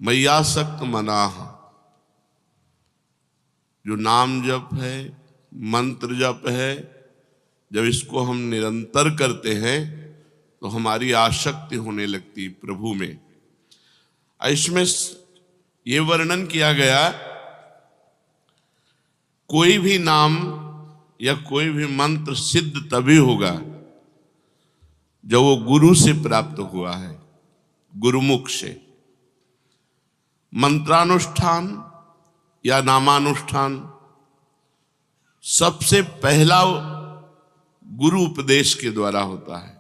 मय्यासक्त मनाः। जो नाम जप है, मंत्र जप है, जब इसको हम निरंतर करते हैं तो हमारी आसक्ति होने लगती प्रभु में। इसमें ये वर्णन किया गया, कोई भी नाम या कोई भी मंत्र सिद्ध तभी होगा जब वो गुरु से प्राप्त हुआ है, गुरुमुख से। मंत्रानुष्ठान या नामानुष्ठान सबसे पहला गुरु उपदेश के द्वारा होता है।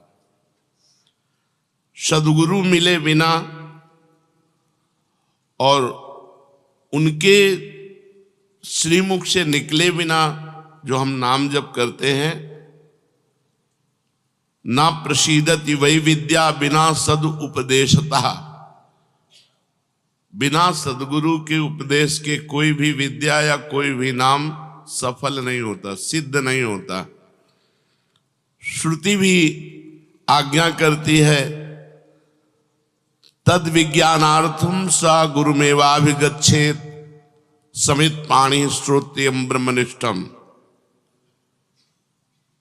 सद्गुरु मिले बिना और उनके श्रीमुख से निकले बिना जो हम नाम जप करते हैं, ना प्रसीदति वै विद्या बिना सद उपदेशतः। बिना सदगुरु के उपदेश के कोई भी विद्या या कोई भी नाम सफल नहीं होता, सिद्ध नहीं होता। श्रुति भी आज्ञा करती है, तद विज्ञानार्थम सा गुरुमेवाभिगच्छेत समित पाणि श्रोत्रियम ब्रह्मनिष्ठम।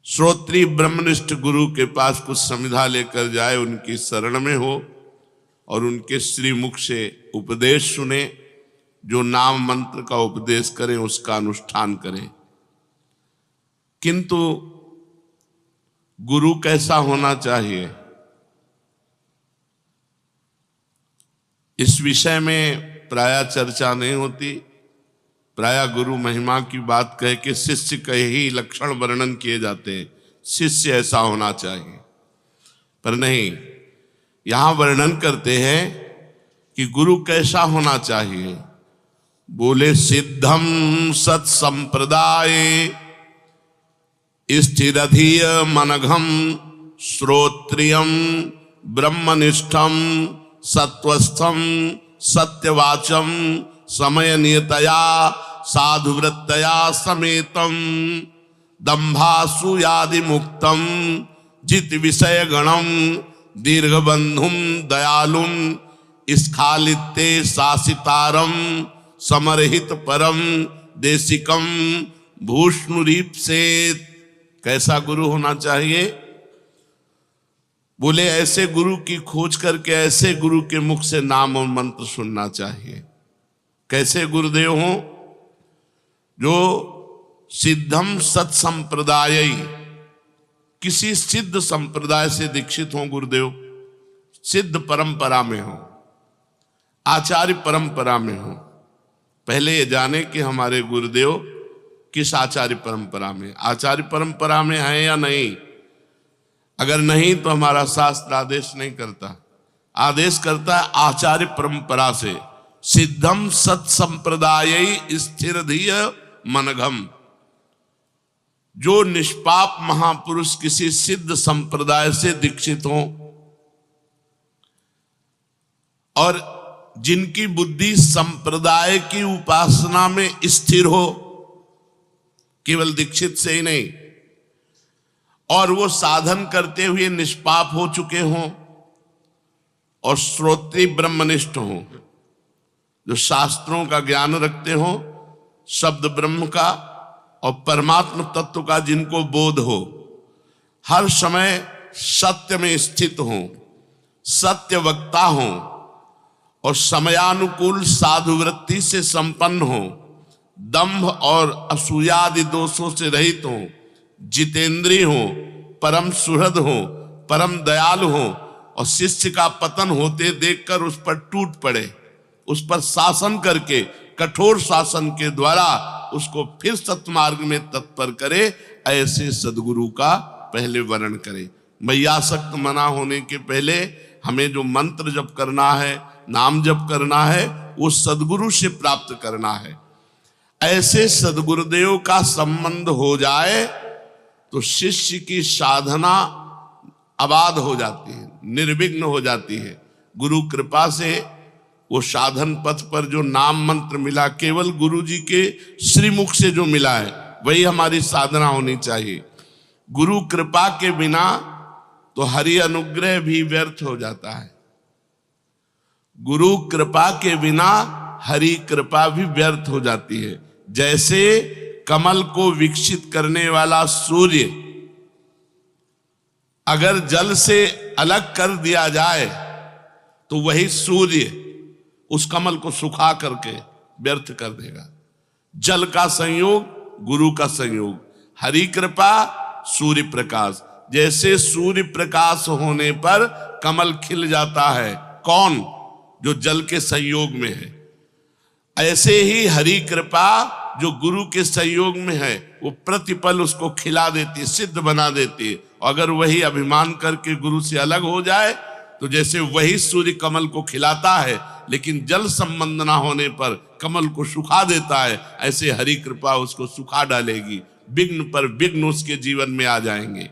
श्रोत्री ब्रह्मनिष्ठ गुरु के पास कुछ समिधा लेकर जाए, उनकी शरण में हो और उनके श्रीमुख से उपदेश सुने। जो नाम मंत्र का उपदेश करें उसका अनुष्ठान करें। किंतु गुरु कैसा होना चाहिए, इस विषय में प्रायः चर्चा नहीं होती। प्रायः गुरु महिमा की बात कह के शिष्य के ही लक्षण वर्णन किए जाते हैं, शिष्य ऐसा होना चाहिए। पर नहीं, यहां वर्णन करते हैं कि गुरु कैसा होना चाहिए। बोले सिद्धम सत संप्रदाय स्थिरधीय मनघम श्रोत्रियम ब्रह्मनिष्ठम सत्वस्थम सत्यवाचम समय नियतया साधुवृत्तया समेतम दंभासूयादि मुक्तम जित विषय गणम दीर्घबंधुम दयालुम स्खालिते शासितारम समरहित परम देशिकम भूष्णुरीप से। कैसा गुरु होना चाहिए? बोले ऐसे गुरु की खोज करके ऐसे गुरु के मुख से नाम और मंत्र सुनना चाहिए। कैसे गुरुदेव हो? जो सिद्धम सत संप्रदाय, किसी सिद्ध संप्रदाय से दीक्षित हो गुरुदेव, सिद्ध परंपरा में हो, आचार्य परंपरा में हो। पहले ये जाने कि हमारे गुरुदेव किस आचार्य परंपरा में, आचार्य परंपरा में है या नहीं। अगर नहीं तो हमारा शास्त्र आदेश नहीं करता, आदेश करता है आचार्य परंपरा से। सिद्धम सत संप्रदाय स्थिरधीय मनघम। जो निष्पाप महापुरुष किसी सिद्ध संप्रदाय से दीक्षित हो और जिनकी बुद्धि संप्रदाय की उपासना में स्थिर हो, केवल दीक्षित से ही नहीं, और वो साधन करते हुए निष्पाप हो चुके हों और श्रोत्री ब्रह्मनिष्ठ हों, जो शास्त्रों का ज्ञान रखते हो, शब्द ब्रह्म का और परमात्म तत्व का जिनको बोध हो, हर समय सत्य में स्थित हो, सत्य वक्ता हो और समयानुकूल साधु वृत्ति से संपन्न हो, दंभ और असूयादि दोषों से रहित हो, जितेंद्रिय हो, परम सुहृद हो, परम दयालु हो और शिष्य का पतन होते देखकर उस पर टूट पड़े, उस पर शासन करके कठोर शासन के द्वारा उसको फिर सत्मार्ग में तत्पर करे, ऐसे सदगुरु का पहले वर्णन करे। मय्यासक्त मना होने के पहले हमें जो मंत्र जप करना है, नाम जप करना है, वो सदगुरु से प्राप्त करना है। ऐसे सदगुरुदेव का संबंध हो जाए तो शिष्य की साधना आबाद हो जाती है, निर्विघ्न हो जाती है। गुरु कृपा से वो साधन पथ पर जो नाम मंत्र मिला, केवल गुरु जी के श्रीमुख से जो मिला है, वही हमारी साधना होनी चाहिए। गुरु कृपा के बिना तो हरि अनुग्रह भी व्यर्थ हो जाता है। गुरु कृपा के बिना हरि कृपा भी व्यर्थ हो जाती है। जैसे कमल को विकसित करने वाला सूर्य अगर जल से अलग कर दिया जाए तो वही सूर्य उस कमल को सुखा करके व्यर्थ कर देगा। जल का संयोग, गुरु का संयोग, हरि कृपा, सूर्य प्रकाश। जैसे सूर्य प्रकाश होने पर कमल खिल जाता है, कौन? जो जल के संयोग में है। ऐसे ही हरि कृपा जो गुरु के संयोग में है वो प्रतिपल उसको खिला देती, सिद्ध बना देती। अगर वही अभिमान करके गुरु से अलग हो जाए तो जैसे वही सूर्य कमल को खिलाता है लेकिन जल संबंध ना होने पर कमल को सुखा देता है, ऐसे हरि कृपा उसको सुखा डालेगी। विघ्न पर विघ्न उसके जीवन में आ जाएंगे।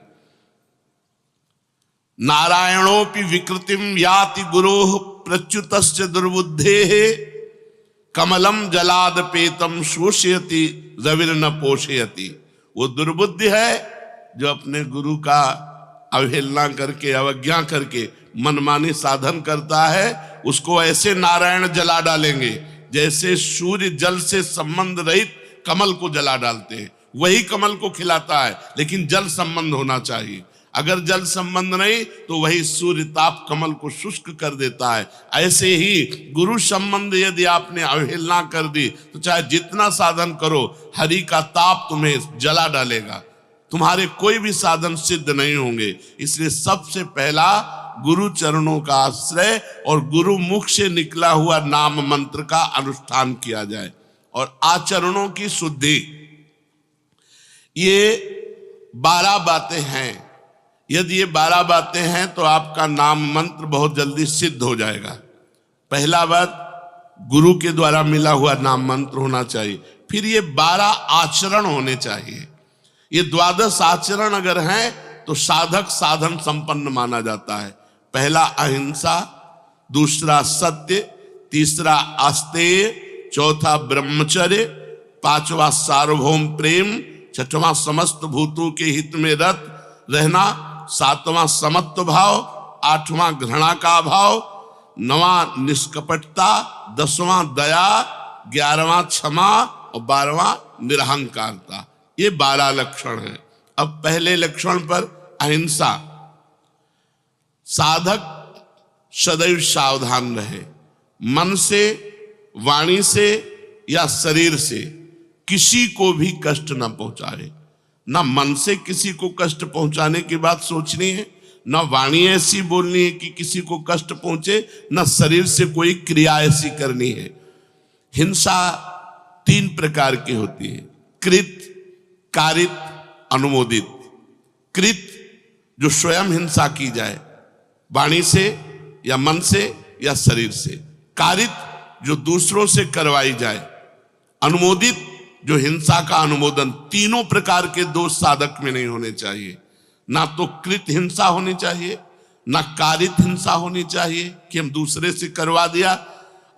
नारायणोपि विकृतिम याति गुरोः प्रच्युतस्य दुर्बुद्धेः कमलम जलादपेतम शोषयति रविर्न पोषयति। वो दुर्बुद्धि है जो अपने गुरु का अवहेलना करके, अवज्ञा करके मनमानी साधन करता है, उसको ऐसे नारायण जला डालेंगे जैसे सूर्य जल से संबंध रहित कमल को जला डालते हैं। वही कमल को खिलाता है लेकिन जल संबंध होना चाहिए। अगर जल संबंध नहीं तो वही सूर्य ताप कमल को शुष्क कर देता है। ऐसे ही गुरु संबंध यदि आपने अवहेलना कर दी तो चाहे जितना साधन करो, हरि का ताप तुम्हें जला डालेगा, तुम्हारे कोई भी साधन सिद्ध नहीं होंगे। इसलिए सबसे पहला गुरु चरणों का आश्रय और गुरु मुख से निकला हुआ नाम मंत्र का अनुष्ठान किया जाए और आचरणों की शुद्धि। ये 12 बातें हैं। यदि ये 12 बातें हैं तो आपका नाम मंत्र बहुत जल्दी सिद्ध हो जाएगा। पहला बात, गुरु के द्वारा मिला हुआ नाम मंत्र होना चाहिए। फिर ये 12 आचरण होने चाहिए। ये 12 आचरण अगर हैं तो साधक साधन संपन्न माना जाता है। पहला अहिंसा, दूसरा सत्य, तीसरा आस्तेय, चौथा ब्रह्मचर्य, पांचवा सार्वभौम प्रेम, छठवां समस्त भूतों के हित में रत रहना, सातवां समत्व भाव, आठवां घृणा का भाव, नवां निष्कपटता, 10वां दया, 11वां क्षमा और 12वां निरहंकारता। ये 12 लक्षण हैं। अब पहले लक्षण पर अहिंसा। साधक सदैव सावधान रहे, मन से, वाणी से या शरीर से किसी को भी कष्ट न पहुंचाए। ना मन से किसी को कष्ट पहुंचाने की बात सोचनी है, ना वाणी ऐसी बोलनी है कि किसी को कष्ट पहुंचे, ना शरीर से कोई क्रिया ऐसी करनी है। हिंसा 3 प्रकार की होती है, कृत, कारित, अनुमोदित। कृत जो स्वयं हिंसा की जाए, वाणी से या मन से या शरीर से। कारित जो दूसरों से करवाई जाए। अनुमोदित जो हिंसा का अनुमोदन। तीनों प्रकार के दोष साधक में नहीं होने चाहिए। ना तो कृत हिंसा होनी चाहिए, ना कारित हिंसा होनी चाहिए कि हम दूसरे से करवा दिया,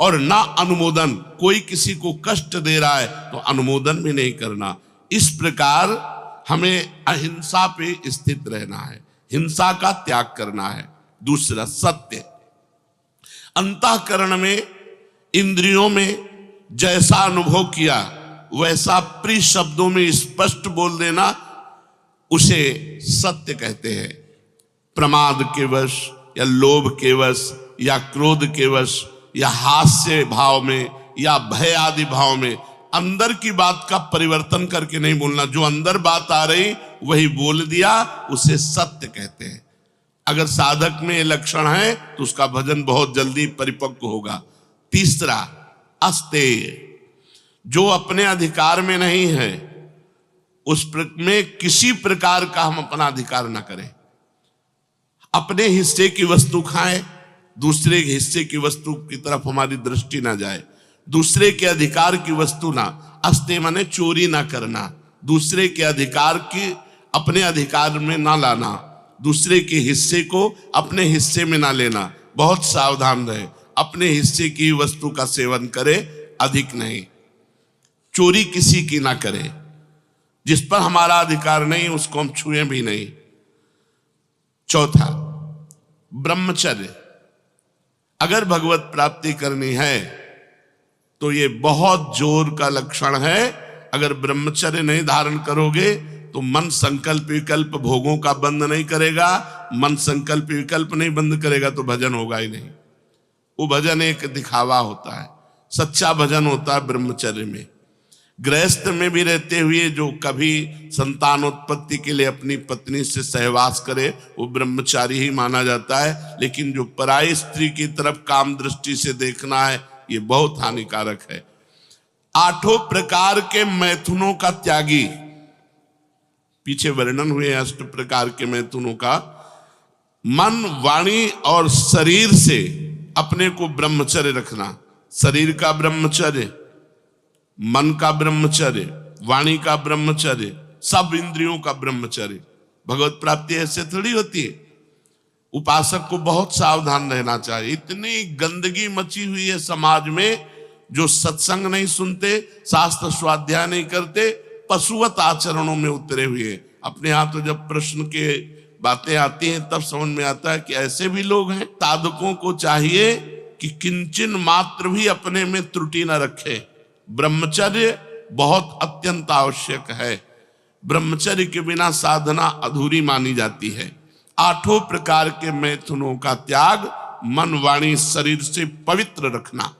और ना अनुमोदन, कोई किसी को कष्ट दे रहा है तो अनुमोदन भी नहीं करना। इस प्रकार हमें अहिंसा पे स्थित रहना है, हिंसा का त्याग करना है। दूसरा सत्य। अंतःकरण में, इंद्रियों में जैसा अनुभव किया वैसा प्रिय शब्दों में स्पष्ट बोल देना, उसे सत्य कहते हैं। प्रमाद के वश या लोभ के वश या क्रोध के वश या हास्य भाव में या भय आदि भाव में अंदर की बात का परिवर्तन करके नहीं बोलना। जो अंदर बात आ रही वही बोल दिया, उसे सत्य कहते हैं। अगर साधक में ये लक्षण है तो उसका भजन बहुत जल्दी परिपक्व होगा। तीसरा अस्तेय। जो अपने अधिकार में नहीं है में किसी प्रकार का हम अपना अधिकार ना करें। अपने हिस्से की वस्तु खाएं, दूसरे के हिस्से की वस्तु की तरफ हमारी दृष्टि ना जाए। दूसरे के अधिकार की वस्तु ना, अस्तेय माने चोरी ना करना, दूसरे के अधिकार की अपने अधिकार में ना लाना, दूसरे के हिस्से को अपने हिस्से में ना लेना। बहुत सावधान रहे, अपने हिस्से की वस्तु का सेवन करे, अधिक नहीं। चोरी किसी की ना करे, जिस पर हमारा अधिकार नहीं उसको हम छुए भी नहीं। चौथा ब्रह्मचर्य। अगर भगवत प्राप्ति करनी है तो ये बहुत जोर का लक्षण है। अगर ब्रह्मचर्य नहीं धारण करोगे तो मन संकल्प विकल्प भोगों का बंद नहीं करेगा, मन संकल्प विकल्प नहीं बंद करेगा तो भजन होगा ही नहीं। वो भजन एक दिखावा होता है, सच्चा भजन होता है ब्रह्मचर्य में। गृहस्थ में भी रहते हुए जो कभी संतानोत्पत्ति के लिए अपनी पत्नी से सहवास करे वो ब्रह्मचारी ही माना जाता है। लेकिन जो पराई स्त्री की तरफ काम दृष्टि से देखना है ये बहुत हानिकारक है। 8 प्रकार के मैथुनों का त्यागी, पीछे वर्णन हुए 8 प्रकार के मैथुनों का। मन, वाणी और शरीर से अपने को ब्रह्मचर्य रखना। शरीर का ब्रह्मचर्य, मन का ब्रह्मचर्य, वाणी का ब्रह्मचर्य, सब इंद्रियों का ब्रह्मचर्य। भगवत प्राप्ति ऐसे थोड़ी होती है। उपासक को बहुत सावधान रहना चाहिए। इतनी गंदगी मची हुई है समाज में, जो सत्संग नहीं सुनते, शास्त्र स्वाध्याय नहीं करते, पशुवत आचरणों में उतरे हुए। अपने यहाँ तो जब प्रश्न के बातें आती हैं तब समझ में आता है कि ऐसे भी लोग हैं। साधकों को चाहिए कि किंचन मात्र भी अपने में त्रुटि न रखे। ब्रह्मचर्य बहुत अत्यंत आवश्यक है। ब्रह्मचर्य के बिना साधना अधूरी मानी जाती है। 8 प्रकार के मैथुनों का त्याग, मन, वाणी, शरीर से पवित्र रखना।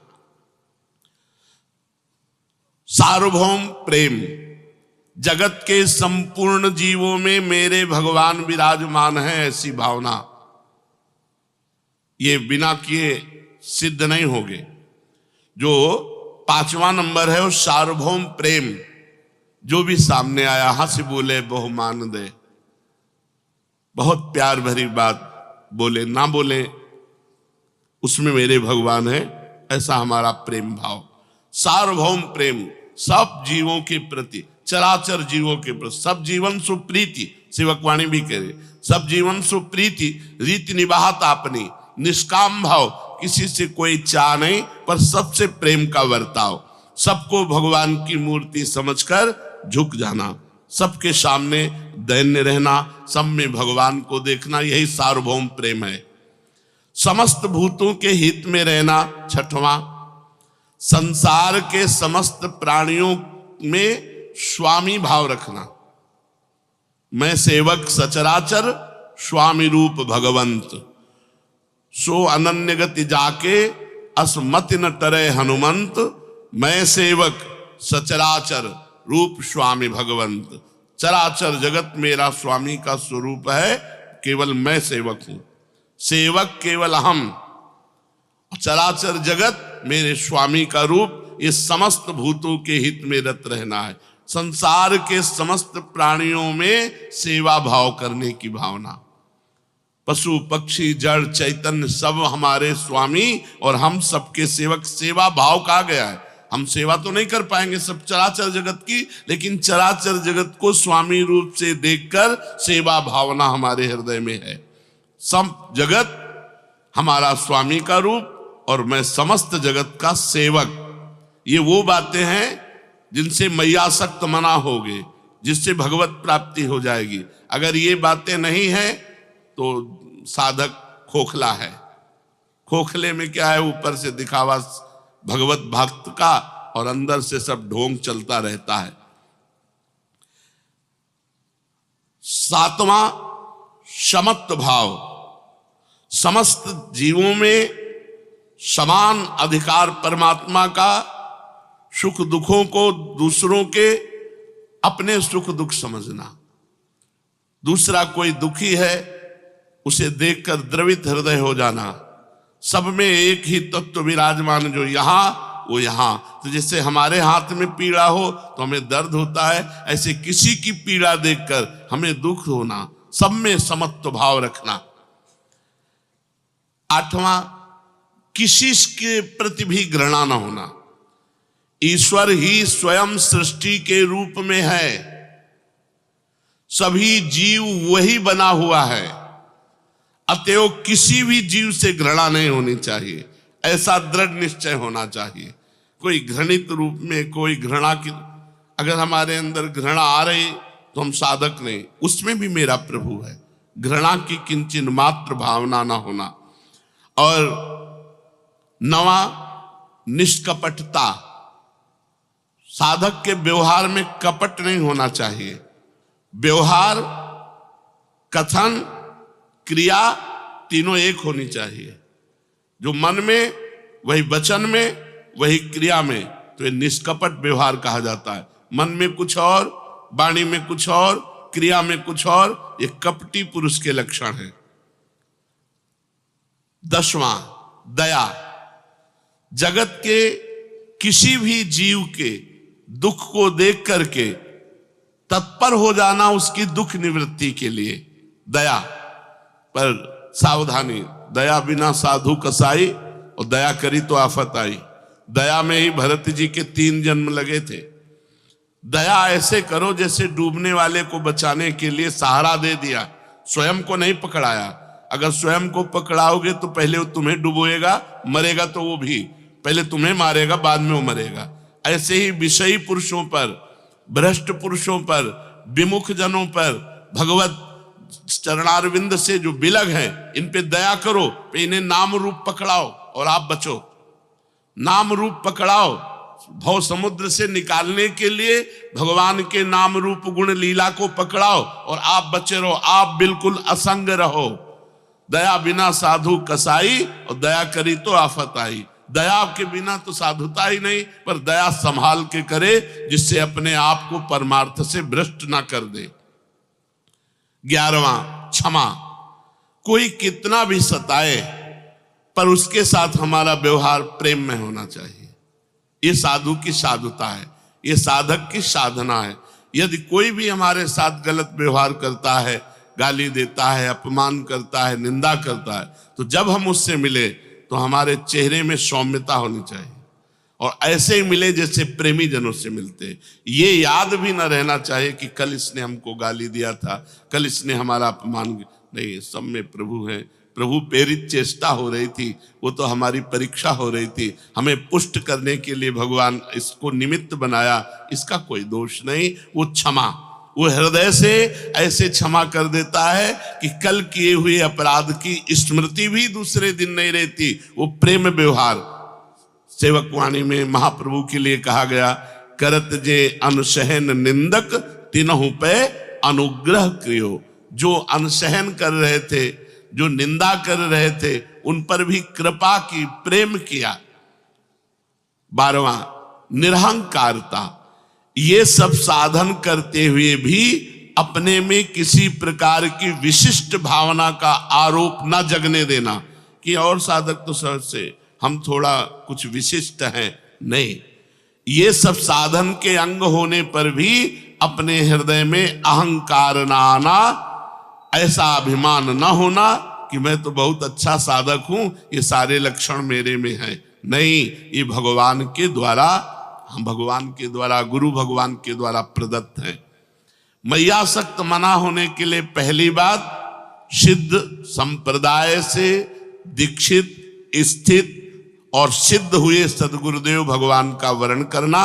सार्वभौम प्रेम, जगत के संपूर्ण जीवों में मेरे भगवान विराजमान है, ऐसी भावना। ये बिना किए सिद्ध नहीं होगे। जो 5वां नंबर है वो सार्वभौम प्रेम। जो भी सामने आया हंस बोले बहुमान दे, बहुत प्यार भरी बात बोले ना बोले उसमें मेरे भगवान है, ऐसा हमारा प्रेम भाव। सार्वभौम प्रेम, सब जीवों के प्रति, चराचर जीवों के प्रति। सब जीवन सुप्रीति, सेवकवाणी भी कह रहे, सब जीवन सुप्रीति, रीति निभात आपनी। निष्काम भाव, किसी से कोई चाह नहीं पर सबसे प्रेम का वर्ताव। सबको भगवान की मूर्ति समझकर झुक जाना, सबके सामने दैन्य रहना, सब में भगवान को देखना, यही सार्वभौम प्रेम है। समस्त भूतों के हित में रहना, 6वां। संसार के समस्त प्राणियों में स्वामी भाव रखना। मैं सेवक सचराचर, स्वामी रूप भगवंत। सो अनन्य गति जाके, असमति न टरे हनुमंत। मैं सेवक सचराचर, रूप स्वामी भगवंत। चराचर जगत मेरा स्वामी का स्वरूप है, केवल मैं सेवक हूं। सेवक केवल हम, चराचर जगत मेरे स्वामी का रूप। ये समस्त भूतों के हित में रत रहना है। संसार के समस्त प्राणियों में सेवा भाव करने की भावना। पशु पक्षी जड़ चैतन्य सब हमारे स्वामी और हम सबके सेवक। सेवा भाव कहा गया है। हम सेवा तो नहीं कर पाएंगे सब चराचर जगत की, लेकिन चराचर जगत को स्वामी रूप से देखकर सेवा भावना हमारे हृदय में है। सब जगत हमारा स्वामी का रूप और मैं समस्त जगत का सेवक। ये वो बातें हैं जिनसे मैयासक्त मना होगे, जिससे भगवत प्राप्ति हो जाएगी। अगर ये बातें नहीं है तो साधक खोखला है। खोखले में क्या है, ऊपर से दिखावा भगवत भक्त का और अंदर से सब ढोंग चलता रहता है। 7वां समत्व भाव, समस्त जीवों में समान अधिकार परमात्मा का। सुख दुखों को दूसरों के अपने सुख दुख समझना। दूसरा कोई दुखी है उसे देखकर द्रवित हृदय हो जाना। सब में एक ही तत्व विराजमान, जो यहां वो यहां। तो जैसे हमारे हाथ में पीड़ा हो तो हमें दर्द होता है, ऐसे किसी की पीड़ा देखकर हमें दुख होना। सब में समत्व भाव रखना। 8वां, किसी के प्रति भी घृणा न होना। ईश्वर ही स्वयं सृष्टि के रूप में है। सभी जीव वही बना हुआ है, अतएव किसी भी जीव से घृणा नहीं होनी चाहिए। ऐसा दृढ़ निश्चय होना चाहिए। कोई घृणित रूप में कोई घृणा की, अगर हमारे अंदर घृणा आ रही तो हम साधक नहीं, उसमें भी मेरा प्रभु है। घृणा की किंचिन मात्र भावना ना होना। और नवा, निष्कपटता। साधक के व्यवहार में कपट नहीं होना चाहिए। व्यवहार, कथन, क्रिया तीनों एक होनी चाहिए। जो मन में वही वचन में, वही क्रिया में, तो ये निष्कपट व्यवहार कहा जाता है। मन में कुछ और, वाणी में कुछ और, क्रिया में कुछ और, ये कपटी पुरुष के लक्षण हैं। 10वां, दया। जगत के किसी भी जीव के दुख को देख करके तत्पर हो जाना उसकी दुख निवृत्ति के लिए, दया। पर सावधानी, दया बिना साधु कसाई, और दया करी तो आफत आई। दया में ही भरत जी के 3 जन्म लगे थे। दया ऐसे करो जैसे डूबने वाले को बचाने के लिए सहारा दे दिया, स्वयं को नहीं पकड़ाया। अगर स्वयं को पकड़ाओगे तो पहले वो तुम्हें डुबोएगा, मरेगा तो वो भी, पहले तुम्हें मारेगा बाद में वो मरेगा। ऐसे ही विषयी पुरुषों पर, भ्रष्ट पुरुषों पर, विमुख जनों पर, भगवत चरणारविंद से जो बिलग हैं, इन पे दया करो, इन्हें नाम रूप पकड़ाओ और आप बचो। नाम रूप पकड़ाओ, भव समुद्र से निकालने के लिए भगवान के नाम रूप गुण लीला को पकड़ाओ और आप बचे रहो, आप बिल्कुल असंग रहो। दया बिना साधु कसाई, और दया करी तो आफत आई। दया के बिना तो साधुता ही नहीं, पर दया संभाल के करे जिससे अपने आप को परमार्थ से भ्रष्ट ना कर दे। 11वां, क्षमा। कोई कितना भी सताए पर उसके साथ हमारा व्यवहार प्रेम में होना चाहिए। ये साधु की साधुता है, ये साधक की साधना है। यदि कोई भी हमारे साथ गलत व्यवहार करता है, गाली देता है, अपमान करता है, निंदा करता है, तो जब हम उससे मिले तो हमारे चेहरे में सौम्यता होनी चाहिए, और ऐसे ही मिले जैसे प्रेमी जनों से मिलते। ये याद भी न रहना चाहिए कि कल इसने हमको गाली दिया था, कल इसने हमारा अपमान, नहीं, सब में प्रभु है। प्रभु प्रेरित चेष्टा हो रही थी, वो तो हमारी परीक्षा हो रही थी, हमें पुष्ट करने के लिए भगवान इसको निमित्त बनाया, इसका कोई दोष नहीं। वो क्षमा, वो हृदय से ऐसे क्षमा कर देता है कि कल किए हुए अपराध की स्मृति भी दूसरे दिन नहीं रहती। वो प्रेम व्यवहार। सेवकवाणी में महाप्रभु के लिए कहा गया, करत जे अनसहन निंदक तिनहु पे अनुग्रह क्रियो। जो अनसहन कर रहे थे, जो निंदा कर रहे थे, उन पर भी कृपा की, प्रेम किया। 12वां, निरहंकारता। ये सब साधन करते हुए भी अपने में किसी प्रकार की विशिष्ट भावना का आरोप न जगने देना कि और साधक तो सहज से, हम थोड़ा कुछ विशिष्ट हैं। नहीं, ये सब साधन के अंग होने पर भी अपने हृदय में अहंकार न आना, ऐसा अभिमान न होना कि मैं तो बहुत अच्छा साधक हूं, ये सारे लक्षण मेरे में हैं। नहीं, ये भगवान के द्वारा, हम भगवान के द्वारा, गुरु भगवान के द्वारा प्रदत्त हैं। मैयासक्त मना होने के लिए पहली बात, सिद्ध संप्रदाय से दीक्षित, स्थित और सिद्ध हुए सदगुरुदेव भगवान का वर्ण करना,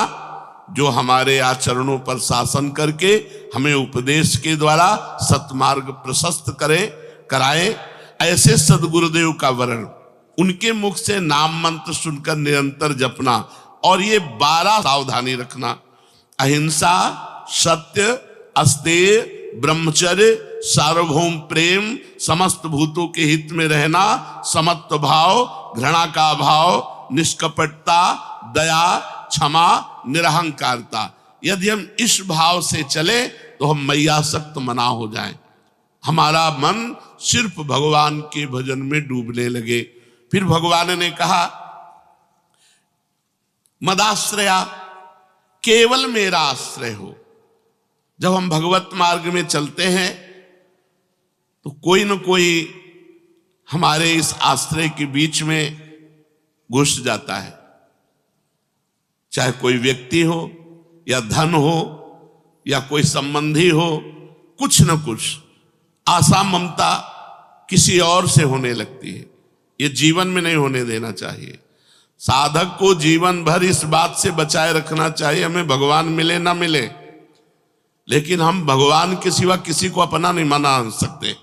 जो हमारे आचरणों पर शासन करके हमें उपदेश के द्वारा सत्मार्ग प्रशस्त कराए। ऐसे सदगुरुदेव का वर्ण, उनके मुख से नाम मंत्र सुनकर निरंतर जपना, और ये 12 सावधानी रखना, अहिंसा, सत्य, अस्तेय, ब्रह्मचर्य, सार्वभौम प्रेम, समस्त भूतों के हित में रहना, समत्व भाव, घृणा का भाव, निष्कपटता, दया, क्षमा, निरहंकारता। यदि हम इस भाव से चले तो हम मैयासक्त मना हो जाएं, हमारा मन सिर्फ भगवान के भजन में डूबने लगे। फिर भगवान ने कहा, मदाश्रया, केवल मेरा आश्रय हो। जब हम भगवत मार्ग में चलते हैं तो कोई न कोई हमारे इस आश्रय के बीच में घुस जाता है, चाहे कोई व्यक्ति हो या धन हो या कोई संबंधी हो, कुछ न कुछ आशा ममता किसी और से होने लगती है। ये जीवन में नहीं होने देना चाहिए। साधक को जीवन भर इस बात से बचाए रखना चाहिए, हमें भगवान मिले ना मिले, लेकिन हम भगवान के सिवा किसी को अपना नहीं बना सकते,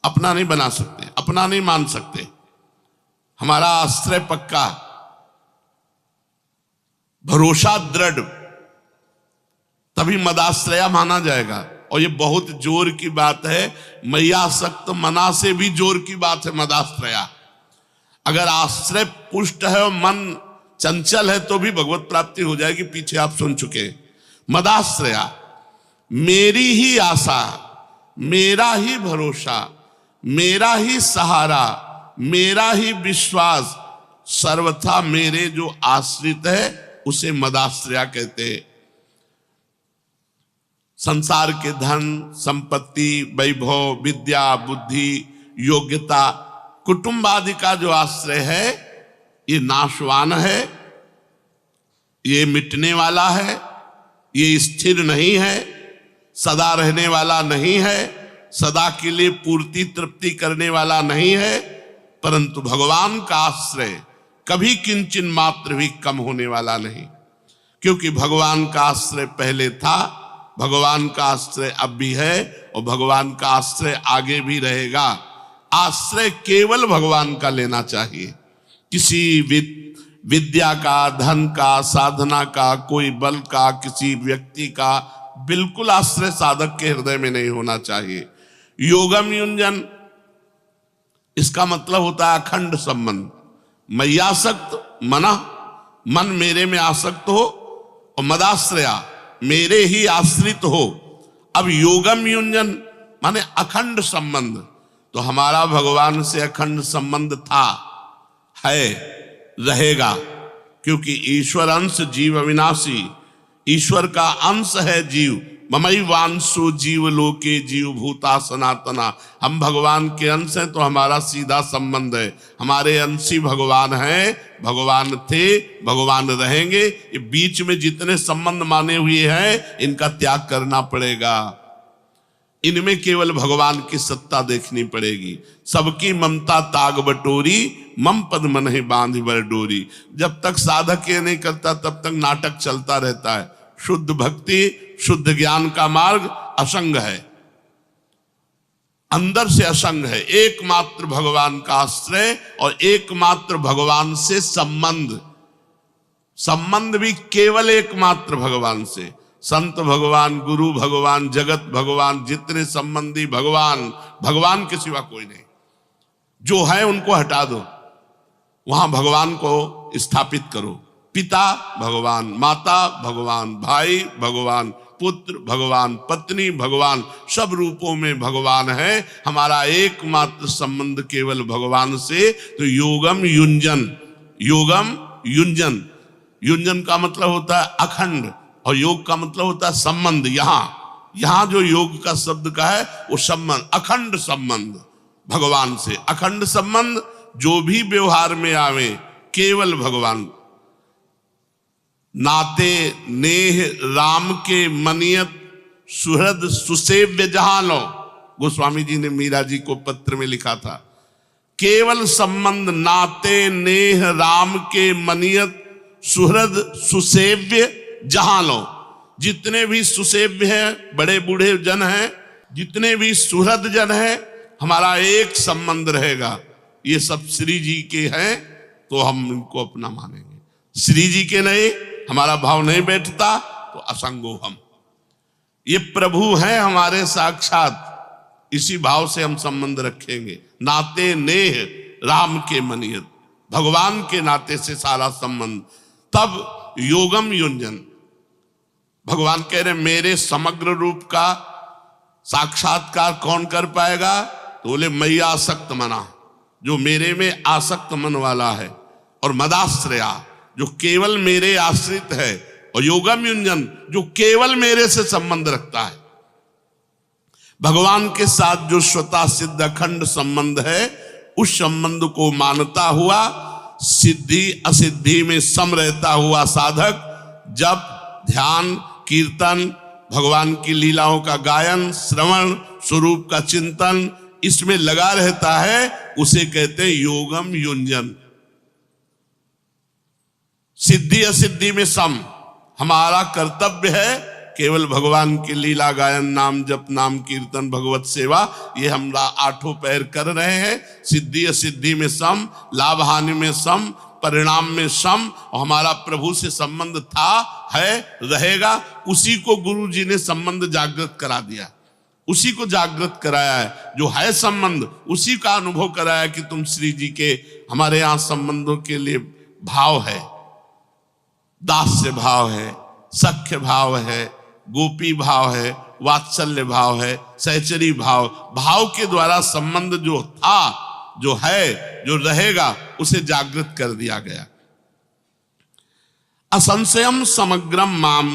अपना नहीं बना सकते, अपना नहीं मान सकते। हमारा आश्रय पक्का, भरोसा दृढ़, तभी मदाश्रया माना जाएगा। और ये बहुत जोर की बात है, मैयासक्त मना से भी जोर की बात है मदाश्रया। अगर आश्रय पुष्ट है और मन चंचल है तो भी भगवत प्राप्ति हो जाएगी, पीछे आप सुन चुके। मदाश्रया, मेरी ही आशा, मेरा ही भरोसा, मेरा ही सहारा, मेरा ही विश्वास, सर्वथा मेरे जो आश्रित है उसे मदाश्रया कहते हैं। संसार के धन संपत्ति, वैभव, विद्या, बुद्धि, योग्यता, कुटुंब आदि का जो आश्रय है ये नाशवान है, ये मिटने वाला है, ये स्थिर नहीं है, सदा रहने वाला नहीं है, सदा के लिए पूर्ति तृप्ति करने वाला नहीं है। परंतु भगवान का आश्रय कभी किंचिन मात्र भी कम होने वाला नहीं, क्योंकि भगवान का आश्रय पहले था, भगवान का आश्रय अब भी है और भगवान का आश्रय आगे भी रहेगा। आश्रय केवल भगवान का लेना चाहिए। किसी विद्या का, धन का, साधना का, कोई बल का, किसी व्यक्ति का बिल्कुल आश्रय साधक के हृदय में नहीं होना चाहिए। योगम युंजन, इसका मतलब होता है अखंड संबंध। मैयासक्त मना, मन मेरे में आसक्त हो, और मदाश्रया, मेरे ही आश्रित हो। अब योगम युंजन माने अखंड संबंध, तो हमारा भगवान से अखंड संबंध था, है, रहेगा, क्योंकि ईश्वर अंश जीव अविनाशी, ईश्वर का अंश है जीव। ममई वांसो जीव लोके जीव भूता सनातना, हम भगवान के अंश हैं तो हमारा सीधा संबंध है। हमारे अंशी भगवान हैं, भगवान थे, भगवान रहेंगे। ये बीच में जितने संबंध माने हुए हैं इनका त्याग करना पड़ेगा। इनमें केवल भगवान की सत्ता देखनी पड़ेगी। सबकी ममता ताग बटोरी, मम पद मन ही बांध बर डोरी। जब तक साधक ये नहीं करता तब तक नाटक चलता रहता है। शुद्ध भक्ति, शुद्ध ज्ञान का मार्ग असंग है, अंदर से असंग है। एकमात्र भगवान का आश्रय और एकमात्र भगवान से संबंध, संबंध भी केवल एकमात्र भगवान से। संत भगवान, गुरु भगवान, जगत भगवान, जितने संबंधी भगवान, भगवान के सिवा कोई नहीं। जो है उनको हटा दो, वहां भगवान को स्थापित करो। पिता भगवान, माता भगवान, भाई भगवान, पुत्र भगवान, पत्नी भगवान, सब रूपों में भगवान है। हमारा एकमात्र संबंध केवल भगवान से। तो योगम युंजन, योगम युंजन, युंजन का मतलब होता है अखंड और योग का मतलब होता है संबंध। यहां जो योग का शब्द का है वो संबंध, अखंड संबंध भगवान से। अखंड संबंध जो भी व्यवहार में आवे केवल भगवान। नाते नेह राम के मनियत सुहृद सुसेव्य जहां लो, गोस्वामी जी ने मीरा जी को पत्र में लिखा था। केवल संबंध, नाते नेह राम के मनियत सुहृद सुसेव्य जहां लो। जितने भी सुसेव्य हैं, बड़े बूढ़े जन हैं, जितने भी सुहृद जन हैं, हमारा एक संबंध रहेगा। ये सब श्री जी के हैं तो हम इनको अपना मानेंगे। श्री जी के नहीं, हमारा भाव नहीं बैठता तो असंगो हम। ये प्रभु हैं हमारे साक्षात, इसी भाव से हम संबंध रखेंगे। नाते नेह राम के मनियत, भगवान के नाते से सारा संबंध। तब योगम युंजन, भगवान कह रहे मेरे समग्र रूप का साक्षात्कार कौन कर पाएगा? तो बोले मैया आसक्त मना, जो मेरे में आसक्त मन वाला है, और मदाश्रया जो केवल मेरे आश्रित है, और योगम युंजन जो केवल मेरे से संबंध रखता है। भगवान के साथ जो स्वतः सिद्ध अखंड संबंध है, उस संबंध को मानता हुआ सिद्धि असिद्धि में सम रहता हुआ साधक जब ध्यान, कीर्तन, भगवान की लीलाओं का गायन, श्रवण, स्वरूप का चिंतन, इसमें लगा रहता है, उसे कहते हैं योगम युंजन। सिद्धि असिद्धि में सम। हमारा कर्तव्य है केवल भगवान की लीला गायन, नाम जप, नाम कीर्तन, भगवत सेवा, ये हम 8 पैर कर रहे हैं। सिद्धि असिद्धि में सम, लाभ हानि में सम, परिणाम में सम। और हमारा प्रभु से संबंध था, है, रहेगा। उसी को गुरु जी ने संबंध जागृत करा दिया, उसी को जागृत कराया है। जो है संबंध, उसी का अनुभव कराया कि तुम श्री जी के, हमारे यहां संबंधों के लिए भाव है, दास्य भाव है, सख्य भाव है, गोपी भाव है, वात्सल्य भाव है, सहचरी भाव। भाव के द्वारा संबंध जो था, जो है, जो रहेगा, उसे जागृत कर दिया गया। असंशयम समग्रम माम,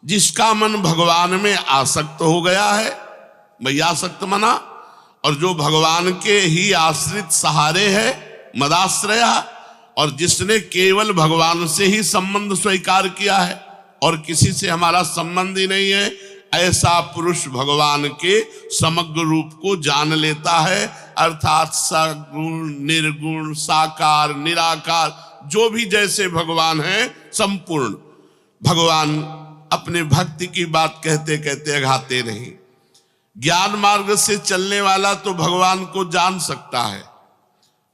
जिसका मन भगवान में आसक्त हो गया है, भैया आसक्त मना, और जो भगवान के ही आश्रित सहारे है, मदाश्रय, और जिसने केवल भगवान से ही संबंध स्वीकार किया है और किसी से हमारा संबंध ही नहीं है, ऐसा पुरुष भगवान के समग्र रूप को जान लेता है। अर्थात सगुण, निर्गुण, साकार, निराकार, जो भी जैसे भगवान है, संपूर्ण। भगवान अपने भक्ति की बात कहते कहते अघाते नहीं। ज्ञान मार्ग से चलने वाला तो भगवान को जान सकता है,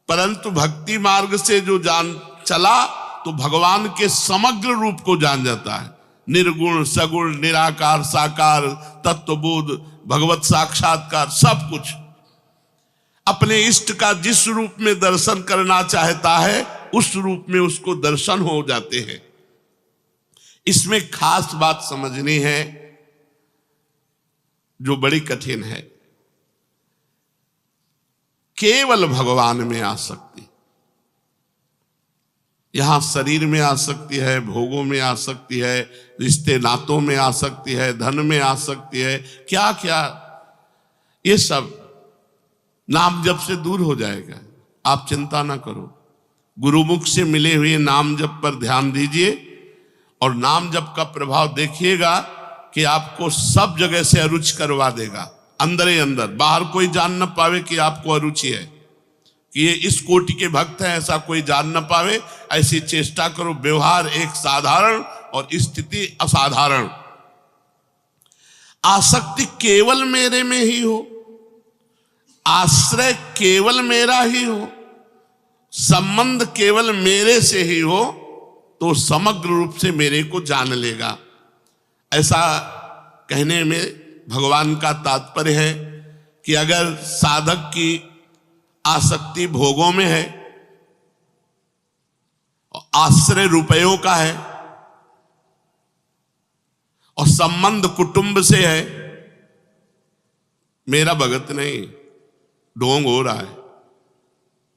परंतु भक्ति मार्ग से जो जान चला तो भगवान के समग्र रूप को जान जाता है। निर्गुण, सगुण, निराकार, साकार, तत्वबोध, भगवत साक्षात्कार, सब कुछ। अपने इष्ट का जिस रूप में दर्शन करना चाहता है, उस रूप में उसको दर्शन हो जाते हैं। इसमें खास बात समझनी है जो बड़ी कठिन है, केवल भगवान में आसक्ति। यहां शरीर में आसक्ति है, भोगों में आसक्ति है, रिश्ते नातों में आसक्ति है, धन में आसक्ति है, क्या क्या, ये सब नाम जप से दूर हो जाएगा। आप चिंता ना करो, गुरुमुख से मिले हुए नाम जप पर ध्यान दीजिए और नाम जप का प्रभाव देखिएगा कि आपको सब जगह से अरुचि करवा देगा। अंदर ही अंदर, बाहर कोई जान न पावे कि आपको अरुचि है, कि ये इस कोटि के भक्त हैं, ऐसा कोई जान न पावे। ऐसी चेष्टा करो। व्यवहार एक साधारण और स्थिति असाधारण। आसक्ति केवल मेरे में ही हो, आश्रय केवल मेरा ही हो, संबंध केवल मेरे से ही हो, तो समग्र रूप से मेरे को जान लेगा। ऐसा कहने में भगवान का तात्पर्य है कि अगर साधक की आसक्ति भोगों में है, आश्रय रुपयों का है और संबंध कुटुंब से है, मेरा भगत नहीं, ढोंग हो रहा है।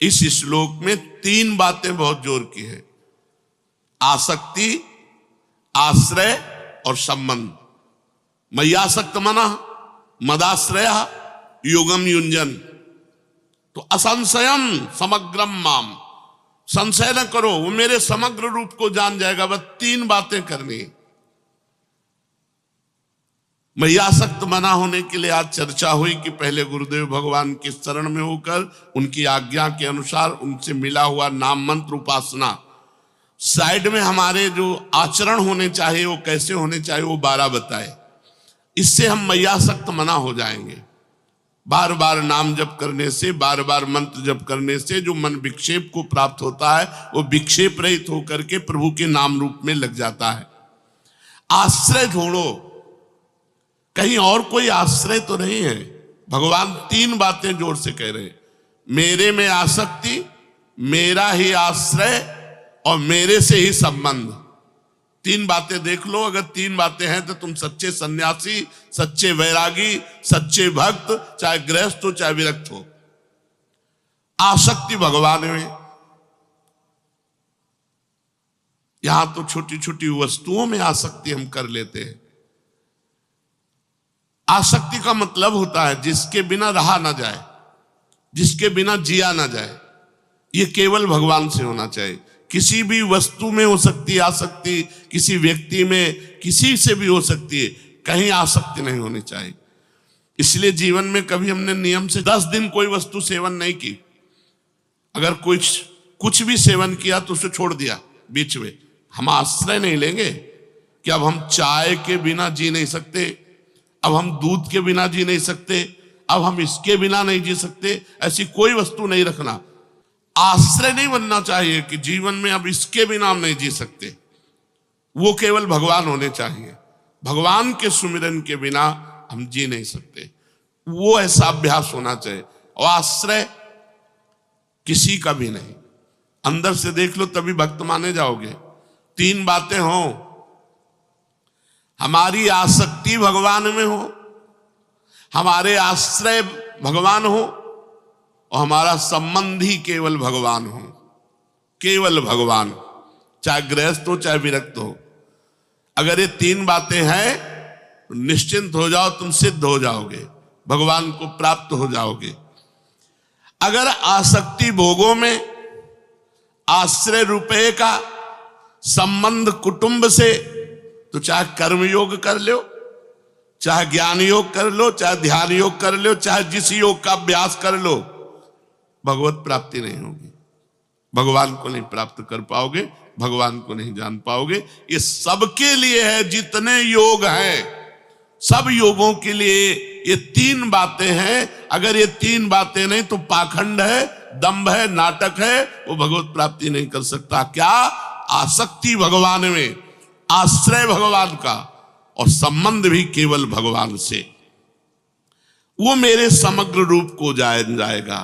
इस श्लोक में 3 बातें बहुत जोर की है: आसक्ति, आश्रय और संबंध। मय्यासक्त मना, मदाश्रय, योगम युंजन। तो असंशयम समग्रम माम, संशय न करो, वो मेरे समग्र रूप को जान जाएगा। बस 3 बातें करनी। मय्यासक्त मना होने के लिए आज चर्चा हुई कि पहले गुरुदेव भगवान के शरण में होकर उनकी आज्ञा के अनुसार उनसे मिला हुआ नाम मंत्र उपासना, साइड में हमारे जो आचरण होने चाहिए वो कैसे होने चाहिए वो 12 बताए। इससे हम मय्यासक्त मना हो जाएंगे। बार बार नाम जप करने से, बार बार मंत्र जप करने से जो मन विक्षेप को प्राप्त होता है, वो विक्षेप रहित होकर के प्रभु के नाम रूप में लग जाता है। आश्रय ढूंढो, कहीं और कोई आश्रय तो नहीं है। भगवान 3 बातें जोर से कह रहे हैं: मेरे में आसक्ति, मेरा ही आश्रय और मेरे से ही संबंध। 3 बातें देख लो। अगर 3 बातें हैं तो तुम सच्चे सन्यासी, सच्चे वैरागी, सच्चे भक्त, चाहे गृहस्थ हो चाहे विरक्त हो। आसक्ति भगवान में। यहां तो छोटी छोटी वस्तुओं में आसक्ति हम कर लेते हैं। आसक्ति का मतलब होता है जिसके बिना रहा ना जाए, जिसके बिना जिया ना जाए। ये केवल भगवान से होना चाहिए। किसी भी वस्तु में हो सकती है आसक्ति, किसी व्यक्ति में, किसी से भी हो सकती है, कहीं आसक्ति नहीं होनी चाहिए। इसलिए जीवन में कभी हमने नियम से 10 दिन कोई वस्तु सेवन नहीं की। अगर कुछ भी सेवन किया तो उसे छोड़ दिया बीच में। हम आश्रय नहीं लेंगे, कि अब हम चाय के बिना जी नहीं सकते, अब हम दूध के बिना जी नहीं सकते, अब हम इसके बिना नहीं जी सकते, ऐसी कोई वस्तु नहीं रखना। आश्रय नहीं बनना चाहिए कि जीवन में अब इसके बिना हम नहीं जी सकते। वो केवल भगवान होने चाहिए। भगवान के सुमिरन के बिना हम जी नहीं सकते, वो ऐसा अभ्यास होना चाहिए। और आश्रय किसी का भी नहीं, अंदर से देख लो तभी भक्त माने जाओगे। तीन बातें हों, हमारी आसक्ति भगवान में हो, हमारे आश्रय भगवान हो, और हमारा संबंध ही केवल भगवान हो। केवल भगवान, चाहे गृहस्थ हो चाहे विरक्त हो। अगर ये तीन बातें हैं तो निश्चिंत हो जाओ, तुम सिद्ध हो जाओगे, भगवान को प्राप्त हो जाओगे। अगर आसक्ति भोगों में, आश्रय रुपये का, संबंध कुटुंब से, तो चाहे कर्म योग कर लो, चाहे ज्ञान योग कर लो, चाहे ध्यान योग कर लो, चाहे जिस योग का अभ्यास कर लो, भगवत प्राप्ति नहीं होगी। भगवान को नहीं प्राप्त कर पाओगे, भगवान को नहीं जान पाओगे। ये सबके लिए है, जितने योग हैं सब योगों के लिए ये तीन बातें हैं। अगर ये तीन बातें नहीं तो पाखंड है, दंभ है, नाटक है, वो भगवत प्राप्ति नहीं कर सकता। क्या? आसक्ति भगवान में, आश्रय भगवान का, और संबंध भी केवल भगवान से। वो मेरे समग्र रूप को जाएगा,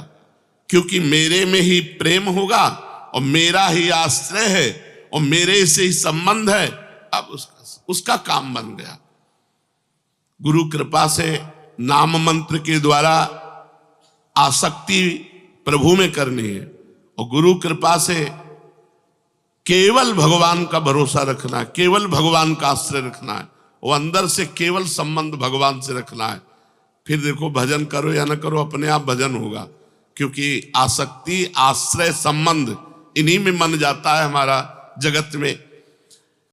क्योंकि मेरे में ही प्रेम होगा और मेरा ही आश्रय है और मेरे से ही संबंध है। अब उसका काम बन गया। गुरु कृपा से नाम मंत्र के द्वारा आसक्ति प्रभु में करनी है, और गुरु कृपा से केवल भगवान का भरोसा रखना है, केवल भगवान का आश्रय रखना है, वो अंदर से केवल संबंध भगवान से रखना है। फिर देखो भजन करो या ना करो, अपने आप भजन होगा। क्योंकि आसक्ति, आश्रय, संबंध, इन्हीं में मन जाता है हमारा जगत में।